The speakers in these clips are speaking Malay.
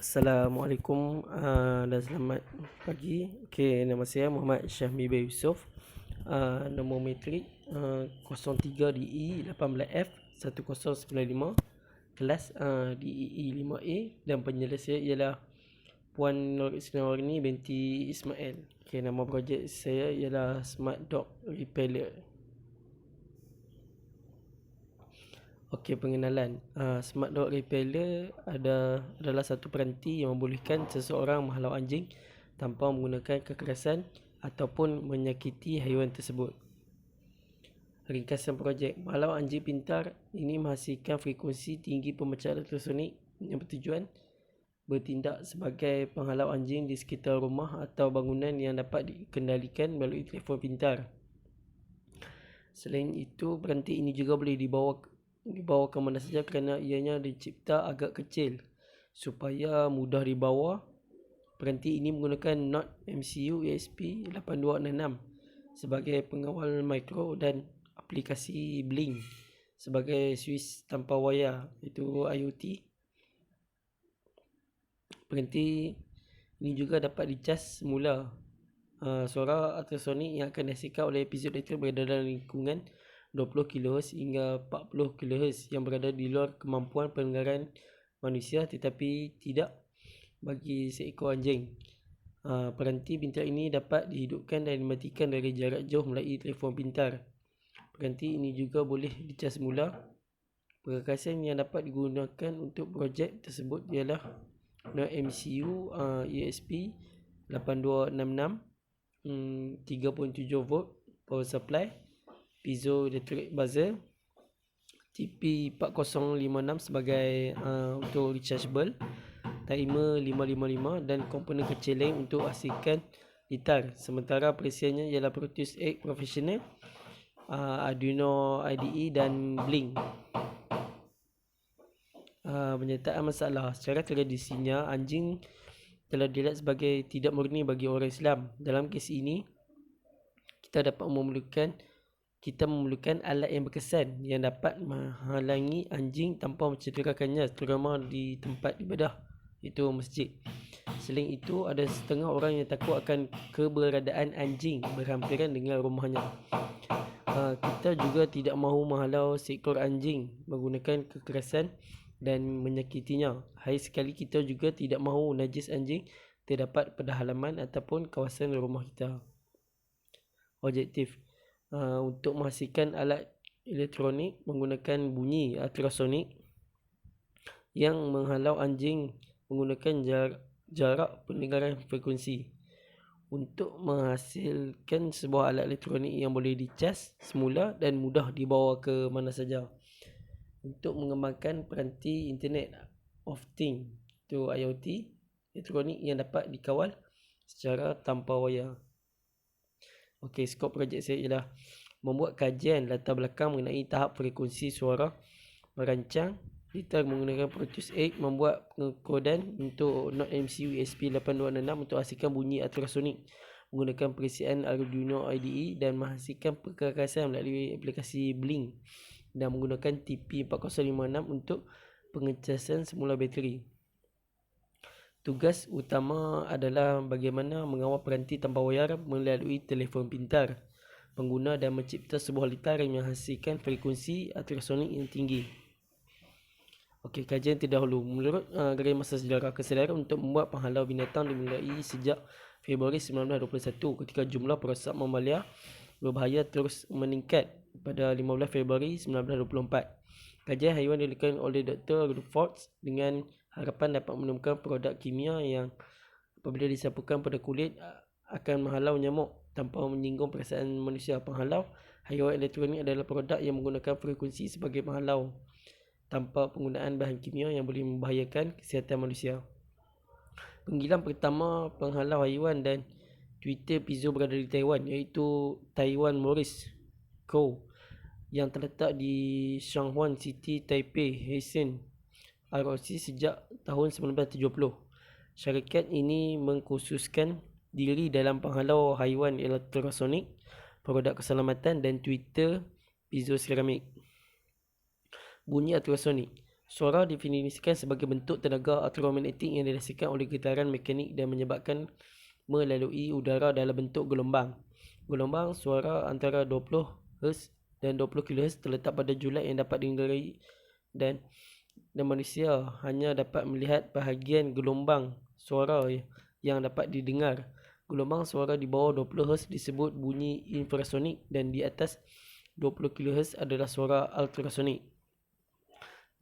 Assalamualaikum dan selamat pagi. Okey, nama saya Muhammad Syahmi Bay Yusof. Nombor metrik 03 DE 18F 1095, kelas DEE 5A, dan penyelesaian saya ialah Puan Nur Isnawarini binti Ismail. Okey, nama projek saya ialah Smart Dog Repeller. Okey, pengenalan. Smart Dog Repeller adalah satu peranti yang membolehkan seseorang menghalau anjing tanpa menggunakan kekerasan ataupun menyakiti haiwan tersebut. Ringkasan projek. Menghalau anjing pintar ini menghasilkan frekuensi tinggi pemecahan ultrasonik yang bertujuan bertindak sebagai penghalau anjing di sekitar rumah atau bangunan yang dapat dikendalikan melalui telefon pintar. Selain itu, peranti ini juga boleh dibawa ke mana saja kerana ianya dicipta agak kecil supaya mudah dibawa. Peranti ini menggunakan Node MCU ESP8266 sebagai pengawal mikro dan aplikasi Blink sebagai switch tanpa wayar, iaitu IoT. Peranti ini juga dapat dicas semula. Suara ultrasonik yang akan dihasilkan oleh piezoelectric berada dalam lingkungan 20 kHz hingga 40 kHz yang berada di luar kemampuan pendengaran manusia, tetapi tidak bagi seekor anjing. Peranti pintar ini dapat dihidupkan dan dimatikan dari jarak jauh melalui telefon pintar. Peranti ini juga boleh dicas semula. Perkakasan yang dapat digunakan untuk projek tersebut ialah Node MCU ESP8266, 3.7 volt power supply, piezoelectric buzzer, TP4056 sebagai untuk rechargeable, timer 555 dan komponen kecil lain untuk hasilkan gitar. Sementara perisiannya ialah Proteus 8 Professional, Arduino IDE dan Blink. Penyertaan masalah. Secara tradisinya, anjing telah dilihat sebagai tidak murni bagi orang Islam. Dalam kes ini, kita memerlukan alat yang berkesan yang dapat menghalangi anjing tanpa mencederakannya, terutama di tempat ibadah, iaitu masjid. Selain itu, ada setengah orang yang takut akan keberadaan anjing berhampiran dengan rumahnya. Kita juga tidak mahu menghalau seekor anjing menggunakan kekerasan dan menyakitinya. Hari sekali kita juga tidak mahu najis anjing terdapat pada halaman ataupun kawasan rumah kita. Objektif untuk menghasilkan alat elektronik menggunakan bunyi ultrasonik yang menghalau anjing menggunakan jarak pendengaran frekuensi. Untuk menghasilkan sebuah alat elektronik yang boleh dicas semula dan mudah dibawa ke mana saja. Untuk mengembangkan peranti Internet of Things, itu IoT, elektronik yang dapat dikawal secara tanpa wayar. Okey, skop projek saya ialah membuat kajian latar belakang mengenai tahap frekuensi suara, merancang gitar menggunakan Proteus 8, membuat pengekodan untuk Node MCU ESP8266 untuk hasilkan bunyi ultrasonik menggunakan perisian Arduino IDE dan menghasilkan perkakasan melalui aplikasi Blink, dan menggunakan TP4056 untuk pengecasan semula bateri. Tugas utama adalah bagaimana mengawal peranti tanpa wayar melalui telefon pintar pengguna dan mencipta sebuah litar yang menghasilkan frekuensi ultrasonik yang tinggi. Okey, kajian terdahulu. Menurut Gerai Masa Sejarah, kesedaran untuk membuat penghalau binatang dimulai sejak Februari 1921 ketika jumlah perosak mamalia berbahaya terus meningkat pada 15 Februari 1924. Kajian haiwan dilakukan oleh Dr. Rutherford dengan harapan dapat menemukan produk kimia yang apabila disapukan pada kulit akan menghalau nyamuk tanpa menyinggung perasaan manusia. Penghalau haiwan elektronik adalah produk yang menggunakan frekuensi sebagai penghalau tanpa penggunaan bahan kimia yang boleh membahayakan kesihatan manusia. Penggilan pertama penghalau haiwan dan Twitter piezo berada di Taiwan, iaitu Taiwan Morris Co. yang terletak di Shanghuan City, Taipei, Hessen, ROC sejak tahun 1970. Syarikat ini mengkhususkan diri dalam penghalau haiwan ultrasonik, produk keselamatan dan Twitter piezoseramik. Bunyi ultrasonik. Suara definisikan sebagai bentuk tenaga elektromagnetik yang dihasilkan oleh getaran mekanik dan menyebabkan melalui udara dalam bentuk gelombang. Gelombang suara antara 20 Hz dan 20 kHz terletak pada julat yang dapat didengarai dan manusia hanya dapat melihat bahagian gelombang suara yang dapat didengar. Gelombang suara di bawah 20 Hz disebut bunyi infrasonik dan di atas 20 kHz adalah suara ultrasonik.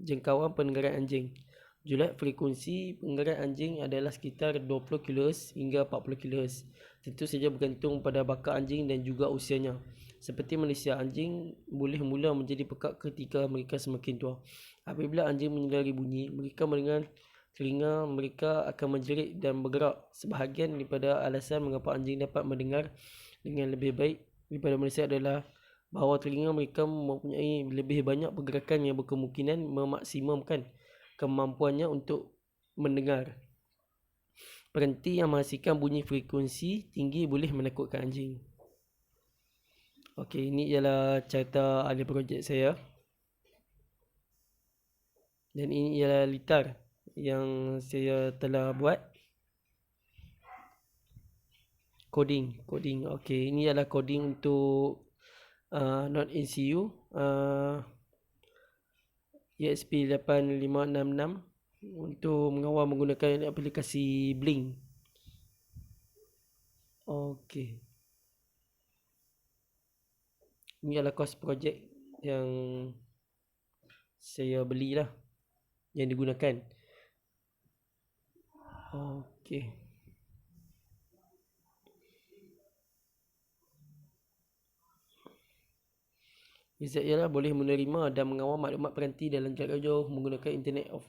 Jangkauan pendengaran anjing. Julat frekuensi pendengaran anjing adalah sekitar 20 kHz hingga 40 kHz. Tentu saja bergantung pada bakat anjing dan juga usianya. Seperti manusia, anjing boleh mula menjadi pekak ketika mereka semakin tua. Apabila anjing menyedari bunyi, mereka mendengar telinga mereka akan menjerit dan bergerak. Sebahagian daripada alasan mengapa anjing dapat mendengar dengan lebih baik daripada manusia adalah bahawa telinga mereka mempunyai lebih banyak pergerakan yang berkemungkinan memaksimumkan kemampuannya untuk mendengar. Peranti yang menghasilkan bunyi frekuensi tinggi boleh menakutkan anjing. Okey, ini ialah carta ahli projek saya. Dan ini ialah litar yang saya telah buat. Coding. Okey, ini adalah coding untuk non-ECU ESP8566 untuk mengawal menggunakan aplikasi Blink. Okey. Ini adalah kos projek yang saya belilah, yang digunakan. Okey. Wizard ialah boleh menerima dan mengawal maklumat peranti dalam jarak jauh menggunakan Internet of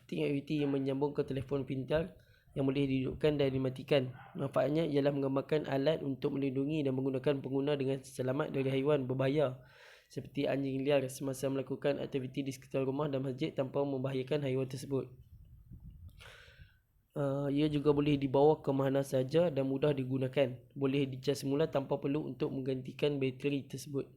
Things activity yang menyambung ke telefon pintar yang boleh dihidupkan dan dimatikan. Manfaatnya ialah mengembangkan alat untuk melindungi dan menggunakan pengguna dengan selamat dari haiwan berbahaya seperti anjing liar semasa melakukan aktiviti di sekitar rumah dan masjid tanpa membahayakan haiwan tersebut. Ia juga boleh dibawa ke mana saja dan mudah digunakan. Boleh dicas semula tanpa perlu untuk menggantikan bateri tersebut.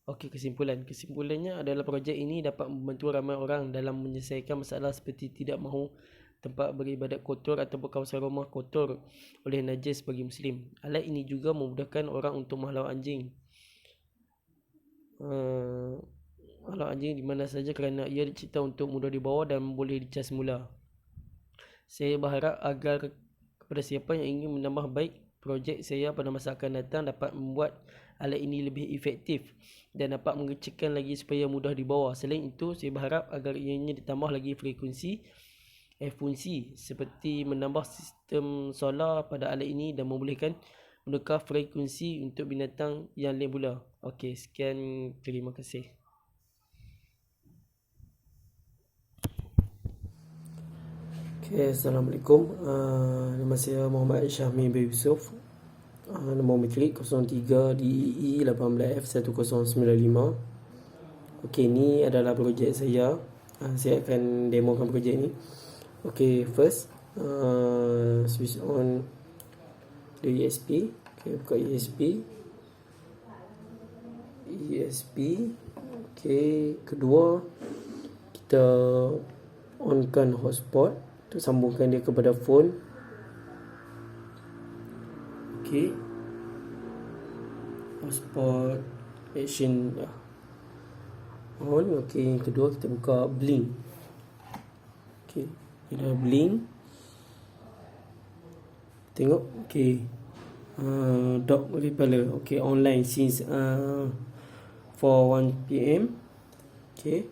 Okey, kesimpulannya adalah projek ini dapat membantu ramai orang dalam menyelesaikan masalah seperti tidak mahu tempat beribadat kotor ataupun kawasan rumah kotor oleh najis bagi Muslim. Alat ini juga memudahkan orang untuk menghalau anjing. Halau anjing di mana saja kerana ia dicipta untuk mudah dibawa dan boleh dicas semula. Saya berharap agar kepada siapa yang ingin menambah baik projek saya pada masa akan datang dapat membuat alat ini lebih efektif dan dapat mengecilkan lagi supaya mudah dibawa. Selain itu, saya berharap agar ianya ditambah lagi fungsi seperti menambah sistem solar pada alat ini dan membolehkan menukar frekuensi untuk binatang yang lain pula. Okey, sekian, terima kasih. Okay, Assalamualaikum. Nama saya Muhammad Syahmi bin Yusuf. Nombor matrik 03 DEE 18F1095. Okey, ini adalah projek saya. Saya akan demokan projek ni. Okey, first switch on the ESP. Okey, buka ESP. Okey, kedua kita onkan hotspot untuk sambungkan dia kepada phone. Okey, hotspot action on. Okey, yang kedua kita buka Blink. Okey, kita Blink. Tengok, okey, dog repeller. Okey, online since 4:01 PM. Okey,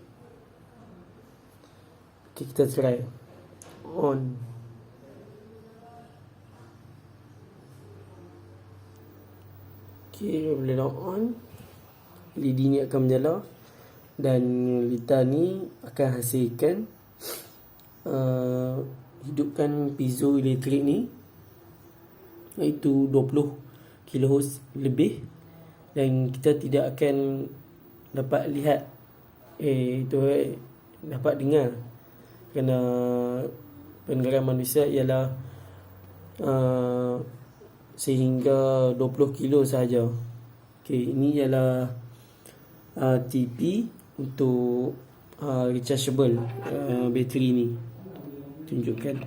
kita try on. Okey, bila dah on, LED ni akan menyala dan litar ni akan hasilkan hidupkan piezoelektrik ni, iaitu 20 kHz lebih, dan kita tidak akan dapat lihat dapat dengar kerana pendengaran manusia ialah sehingga 20 kilo sahaja. Okey, ini ialah TP untuk rechargeable bateri ni. Tunjukkan.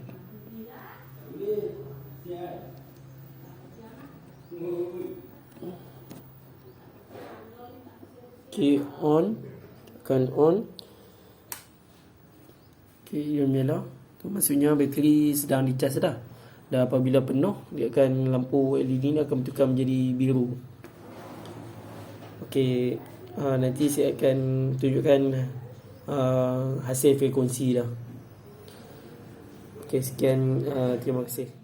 Okay, on. Tekan on. Okay, dia menyala. Tu maksudnya bateri sedang dicas dah. Dan apabila penuh, dia akan, lampu LED ni akan bertukar menjadi biru. Okay, nanti saya akan tunjukkan hasil frekuensi dah. Okay, sekian, terima kasih.